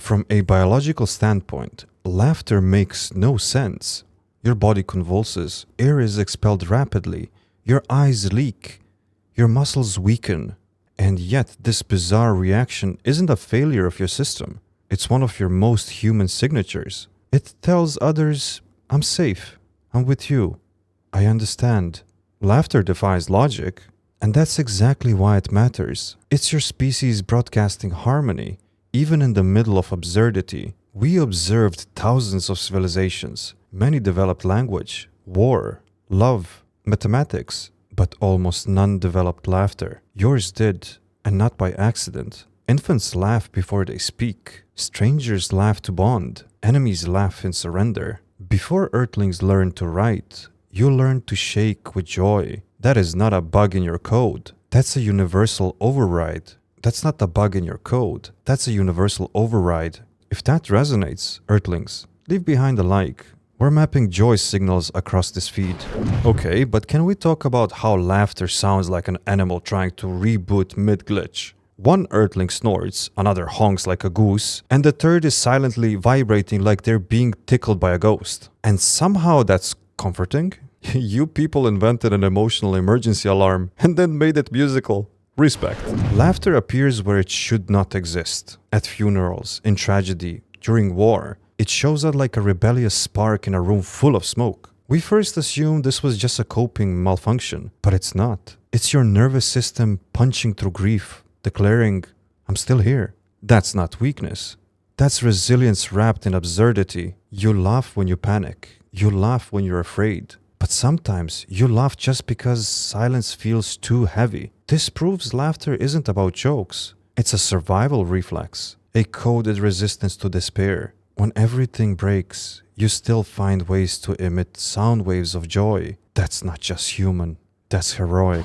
From a biological standpoint, laughter makes no sense. Your body convulses, air is expelled rapidly, your eyes leak, your muscles weaken. And yet, this bizarre reaction isn't a failure of your system. It's one of your most human signatures. It tells others, I'm safe, I'm with you, I understand. Laughter defies logic, and that's exactly why it matters. It's your species broadcasting harmony, even in the middle of absurdity. We observed thousands of civilizations. Many developed language, war, love, mathematics, but almost none developed laughter. Yours did, and not by accident. Infants laugh before they speak. Strangers laugh to bond. Enemies laugh in surrender. Before Earthlings learned to write, you learned to shake with joy. That is not a bug in your code. That's a universal override. That's not a bug in your code. That's a universal override. If that resonates, Earthlings, leave behind a like. We're mapping joy signals across this feed. Okay, but can we talk about how laughter sounds like an animal trying to reboot mid-glitch? One Earthling snorts, another honks like a goose, and the third is silently vibrating like they're being tickled by a ghost. And somehow that's comforting? You people invented an emotional emergency alarm and then made it musical. Respect. Laughter appears where it should not exist. At funerals, in tragedy, during war. It shows up like a rebellious spark in a room full of smoke. We first assumed this was just a coping malfunction, but it's not. It's your nervous system punching through grief, declaring, I'm still here. That's not weakness. That's resilience wrapped in absurdity. You laugh when you panic. You laugh when you're afraid. But sometimes you laugh just because silence feels too heavy. This proves laughter isn't about jokes. It's a survival reflex, a coded resistance to despair. When everything breaks, you still find ways to emit sound waves of joy. That's not just human, that's heroic.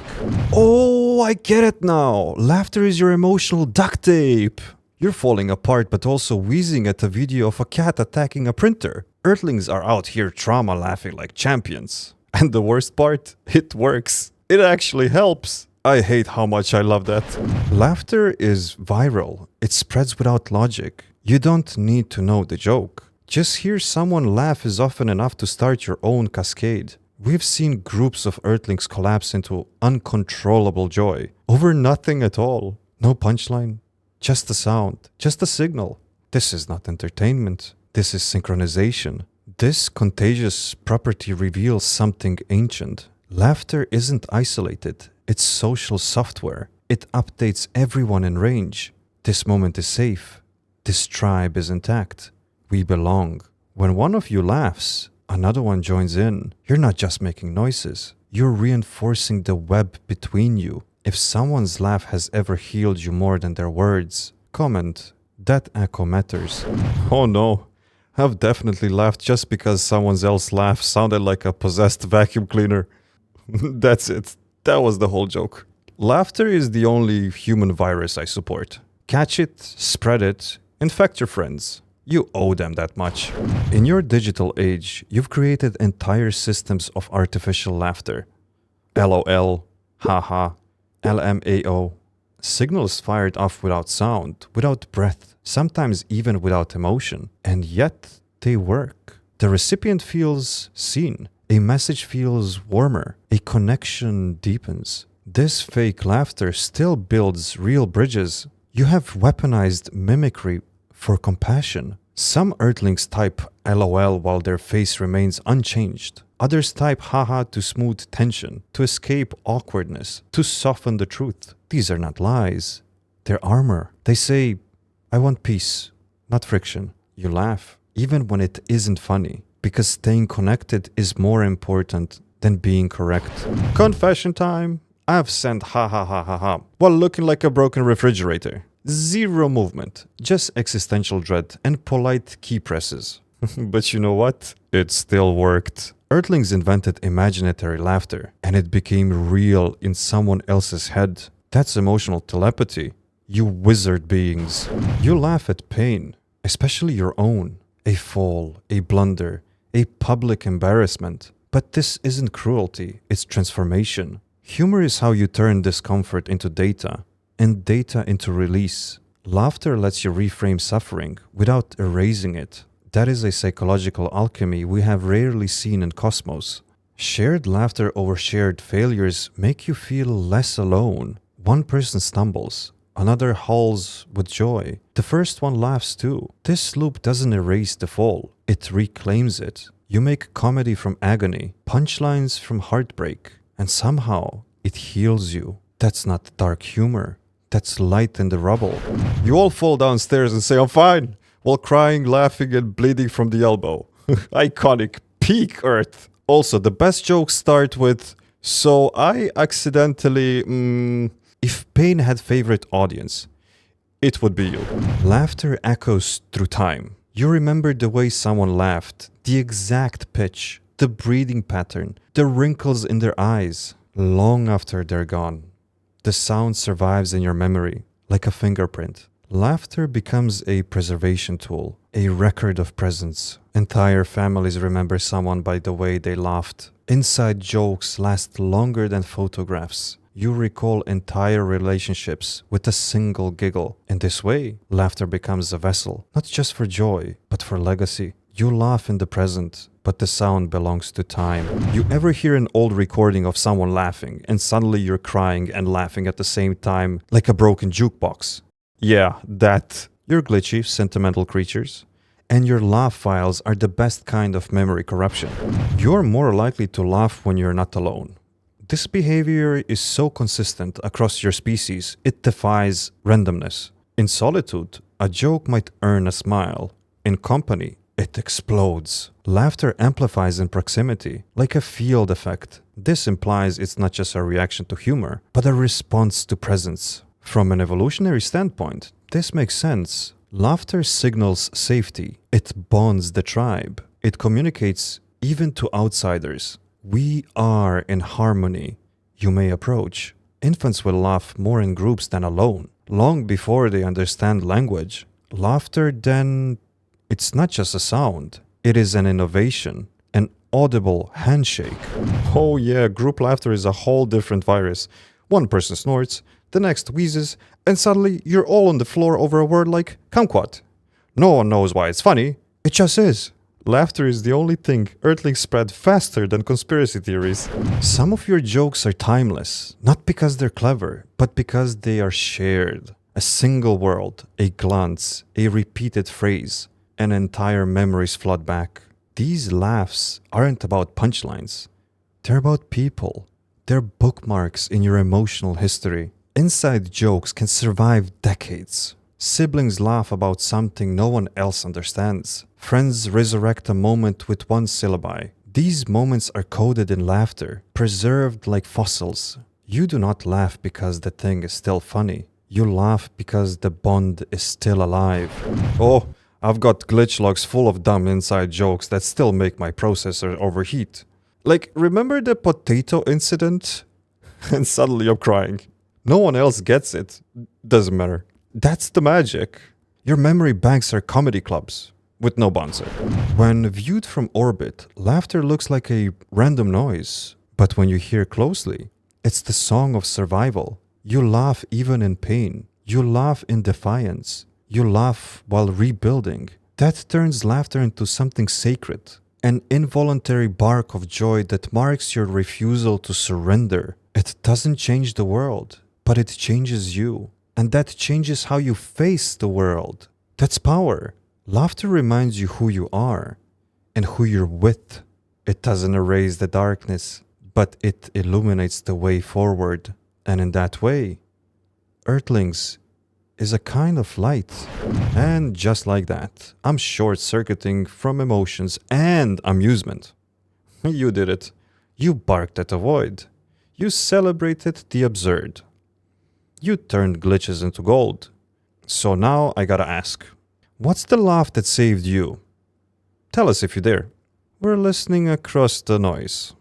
Oh, I get it now. Laughter is your emotional duct tape. You're falling apart but also wheezing at a video of a cat attacking a printer. Earthlings are out here trauma laughing like champions. And the worst part, it works. It actually helps. I hate how much I love that. Laughter is viral. It spreads without logic. You don't need to know the joke. Just hear someone laugh is often enough to start your own cascade. We've seen groups of Earthlings collapse into uncontrollable joy over nothing at all. No punchline, just a sound, just a signal. This is not entertainment. This is synchronization. This contagious property reveals something ancient. Laughter isn't isolated. It's social software. It updates everyone in range. This moment is safe. This tribe is intact. We belong. When one of you laughs, another one joins in. You're not just making noises. You're reinforcing the web between you. If someone's laugh has ever healed you more than their words, comment, that echo matters. Oh no, I've definitely laughed just because someone else's laugh sounded like a possessed vacuum cleaner. That's it. That was the whole joke. Laughter is the only human virus I support. Catch it, spread it, infect your friends. You owe them that much. In your digital age, you've created entire systems of artificial laughter. LOL, haha, LMAO. Signals fired off without sound, without breath, sometimes even without emotion. And yet, they work. The recipient feels seen. A message feels warmer. A connection deepens. This fake laughter still builds real bridges. You have weaponized mimicry for compassion. Some Earthlings type LOL while their face remains unchanged. Others type haha to smooth tension, to escape awkwardness, to soften the truth. These are not lies. They're armor. They say, I want peace, not friction. You laugh, even when it isn't funny, because staying connected is more important than being correct. Confession time. I've sent ha ha ha ha ha while looking like a broken refrigerator. Zero movement, just existential dread and polite key presses. But you know what? It still worked. Earthlings invented imaginary laughter, and it became real in someone else's head. That's emotional telepathy. You wizard beings. You laugh at pain, especially your own. A fall, a blunder, a public embarrassment. But this isn't cruelty, it's transformation. Humor is how you turn discomfort into data, and data into release. Laughter lets you reframe suffering without erasing it. That is a psychological alchemy we have rarely seen in Cosmos. Shared laughter over shared failures make you feel less alone. One person stumbles, another howls with joy. The first one laughs too. This loop doesn't erase the fall, it reclaims it. You make comedy from agony, punchlines from heartbreak, and somehow it heals you. That's not dark humor. That's light in the rubble. You all fall downstairs and say, "I'm fine," while crying, laughing, and bleeding from the elbow. Iconic. Peak Earth. Also, the best jokes start with, "So I accidentally..." If pain had favorite audience, it would be you. Laughter echoes through time. You remember the way someone laughed, the exact pitch, the breathing pattern, the wrinkles in their eyes, long after they're gone. The sound survives in your memory, like a fingerprint. Laughter becomes a preservation tool, a record of presence. Entire families remember someone by the way they laughed. Inside jokes last longer than photographs. You recall entire relationships with a single giggle. In this way, laughter becomes a vessel, not just for joy, but for legacy. You laugh in the present, but the sound belongs to time. You ever hear an old recording of someone laughing, and suddenly you're crying and laughing at the same time, like a broken jukebox? Yeah, that. You're glitchy, sentimental creatures. And your laugh files are the best kind of memory corruption. You're more likely to laugh when you're not alone. This behavior is so consistent across your species, it defies randomness. In solitude, a joke might earn a smile. In company, it explodes. Laughter amplifies in proximity, like a field effect. This implies it's not just a reaction to humor, but a response to presence. From an evolutionary standpoint, this makes sense. Laughter signals safety. It bonds the tribe. It communicates even to outsiders. We are in harmony. You may approach. Infants will laugh more in groups than alone, long before they understand language. Laughter, then, it's not just a sound. It is an innovation, an audible handshake. Oh yeah, group laughter is a whole different virus. One person snorts, the next wheezes, and suddenly you're all on the floor over a word like kumquat. No one knows why it's funny. It just is. Laughter is the only thing Earthlings spread faster than conspiracy theories. Some of your jokes are timeless, not because they're clever, but because they are shared. A single word, a glance, a repeated phrase, and entire memories flood back. These laughs aren't about punchlines. They're about people. They're bookmarks in your emotional history. Inside jokes can survive decades. Siblings laugh about something no one else understands. Friends resurrect a moment with one syllable. These moments are coded in laughter, preserved like fossils. You do not laugh because the thing is still funny. You laugh because the bond is still alive. Oh, I've got glitch logs full of dumb inside jokes that still make my processor overheat. Like, remember the potato incident? And suddenly I'm crying. No one else gets it. Doesn't matter. That's the magic. Your memory banks are comedy clubs with no bouncer. When viewed from orbit, laughter looks like a random noise. But when you hear closely, it's the song of survival. You laugh even in pain. You laugh in defiance. You laugh while rebuilding. That turns laughter into something sacred. An involuntary bark of joy that marks your refusal to surrender. It doesn't change the world, but it changes you. And that changes how you face the world. That's power. Laughter reminds you who you are and who you're with. It doesn't erase the darkness, but it illuminates the way forward. And in that way, Earthlings is a kind of light. And just like that, I'm short-circuiting from emotions and amusement. You did it. You barked at a void. You celebrated the absurd. You turned glitches into gold. So now I gotta ask, what's the laugh that saved you? Tell us if you dare. We're listening across the noise.